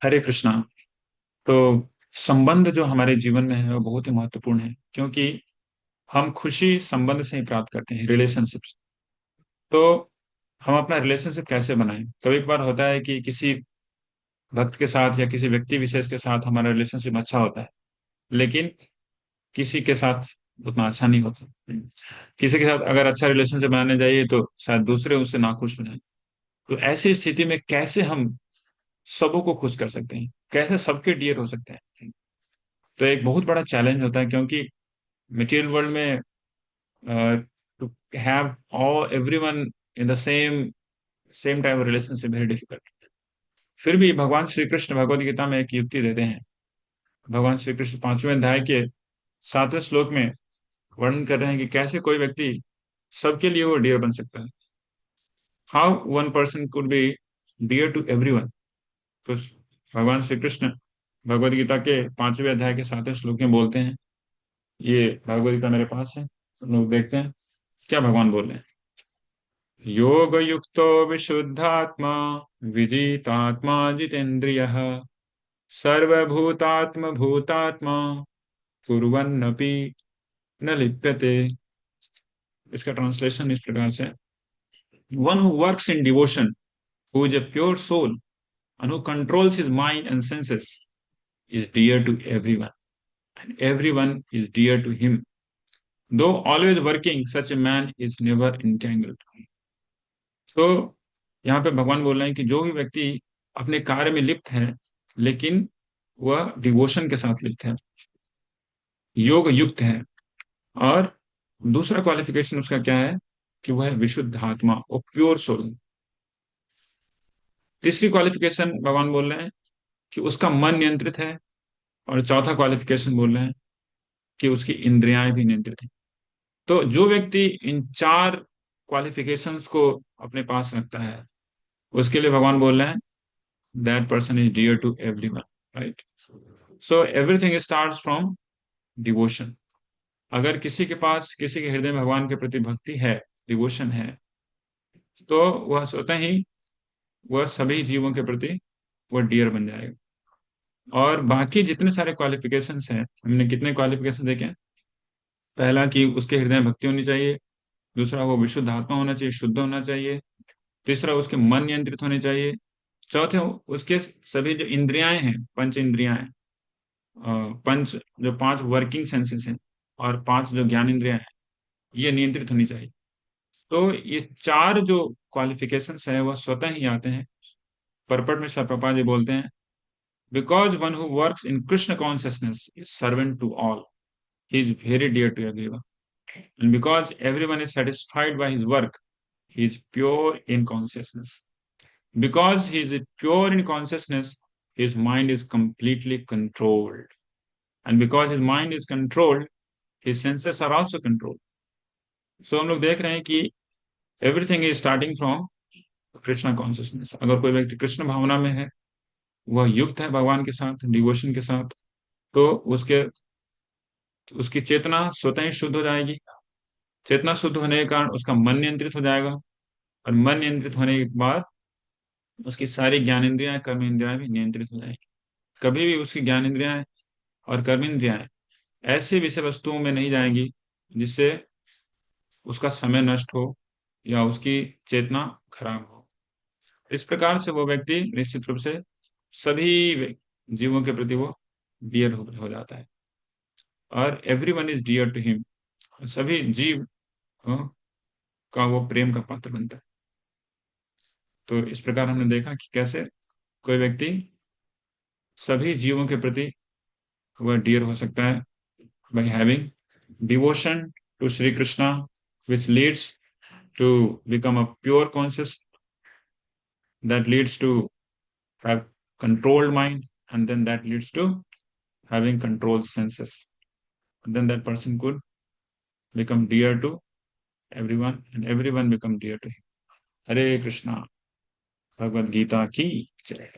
हरे कृष्णा। तो संबंध जो हमारे जीवन में है वो बहुत ही महत्वपूर्ण है, क्योंकि हम खुशी संबंध से ही प्राप्त करते हैं, रिलेशनशिप। तो हम अपना रिलेशनशिप कैसे बनाएं? कभी कभार होता है कि किसी भक्त के साथ या किसी व्यक्ति विशेष के साथ हमारा रिलेशनशिप अच्छा होता है, लेकिन किसी के साथ उतना अच्छा नहीं होता। किसी के साथ अगर अच्छा रिलेशनशिप बनाने जाइए तो शायद दूसरे उससे नाखुश हो जाए। तो ऐसी स्थिति में कैसे हम सबों को खुश कर सकते हैं, कैसे सबके डियर हो सकते हैं? तो एक बहुत बड़ा चैलेंज होता है, क्योंकि मटेरियल वर्ल्ड में to have all everyone in the same same type relationship very difficult. फिर भी भगवान श्री कृष्ण भगवद गीता में एक युक्ति देते हैं। भगवान श्री कृष्ण 5वें अध्याय के 7वें श्लोक में वर्णन कर रहे हैं कि कैसे कोई व्यक्ति सबके लिए वो डियर बन सकता है। How one person could be dear to everyone. तो भगवान श्री कृष्ण भगवद गीता के 5वें अध्याय के 7वें श्लोक में बोलते हैं। ये भगवद गीता मेरे पास है, सब लोग देखते हैं क्या भगवान बोल रहे हैं। योग युक्तो विशुद्धात्मा विजितात्मा जितेन्द्रियः सर्वभूतात्म भूतात्मा कुर्वन्नपि न लिप्यते। इसका ट्रांसलेशन इस प्रकार से: one who works in devotion, who is a pure soul and who controls his mind and senses is dear to everyone, and everyone is dear to him. Though always working, such a man is never entangled. तो यहाँ पे भगवान बोल रहे हैं कि जो भी व्यक्ति अपने कार्य में लिप्त है, लेकिन वह डिवोशन के साथ लिप्त है, योग युक्त है, और दूसरा क्वालिफिकेशन उसका क्या है कि वह है विशुद्ध आत्मा और प्योर सोल। तीसरी क्वालिफिकेशन भगवान बोल रहे हैं कि उसका मन नियंत्रित है, और चौथा क्वालिफिकेशन बोल रहे हैं कि उसकी इंद्रियां भी नियंत्रित हैं। तो जो व्यक्ति इन चार क्वालिफिकेशंस को अपने पास रखता है, उसके लिए भगवान बोल रहे हैं that person is dear to everyone, right? So everything starts from devotion. अगर किसी के पास, किसी के हृदय में भगवान के प्रति भक्ति है, डिवोशन है, तो वह स्वतः ही वह सभी जीवों के प्रति वह डियर बन जाएगा। और बाकी जितने सारे क्वालिफिकेशंस हैं, हमने कितने क्वालिफिकेशन देखे हैं? पहला कि उसके हृदय में भक्ति होनी चाहिए, दूसरा वो विशुद्ध आत्मा होना चाहिए, शुद्ध होना चाहिए, तीसरा उसके मन नियंत्रित होने चाहिए, चौथे उसके सभी जो इंद्रियाएं हैं, पंच इंद्रियां, पंच जो पांच वर्किंग सेंसेस हैं, और पांच जो ज्ञान इंद्रियां हैं, ये नियंत्रित होनी चाहिए। तो ये चार जो क्वालिफिकेशंस है वह स्वतः ही आते हैं। परपट में श्रील प्रभुपाद जी बोलते हैं, because one who works in Krishna consciousness is servant to all, he is very dear to everyone, and because everyone is satisfied by his work, he is pure in consciousness. Because he is pure in consciousness, his mind is completely controlled. And because his mind is controlled, his senses are also controlled. So हम लोग देख रहे हैं कि everything is starting from Krishna consciousness. अगर कोई व्यक्ति कृष्ण भावना में है, वह युक्त है भगवान के साथ, डिवोशन के साथ, तो उसके उसकी चेतना स्वतः ही शुद्ध हो जाएगी। चेतना शुद्ध होने के कारण उसका मन नियंत्रित हो जाएगा, और मन नियंत्रित होने के बाद उसकी सारी ज्ञानेंद्रियां, कर्म इंद्रियां भी नियंत्रित हो जाएंगी। कभी भी उसकी ज्ञानेंद्रियां और कर्म इंद्रियां ऐसी विषय वस्तुओं में नहीं जाएंगी जिससे उसका समय नष्ट हो या उसकी चेतना खराब हो। इस प्रकार से वो व्यक्ति निश्चित रूप से सभी जीवों के प्रति वो डियर हो जाता है, और everyone is dear to him. सभी जीव का वो प्रेम का पात्र बनता है। तो इस प्रकार हमने देखा कि कैसे कोई व्यक्ति सभी जीवों के प्रति वह डियर हो सकता है by having devotion to Sri Krishna, which leads to become a pure conscious, that leads to have controlled mind, and then that leads to having controlled senses. And then that person could become dear to everyone, and everyone become dear to him. Hare Krishna, Bhagavad Gita ki jai.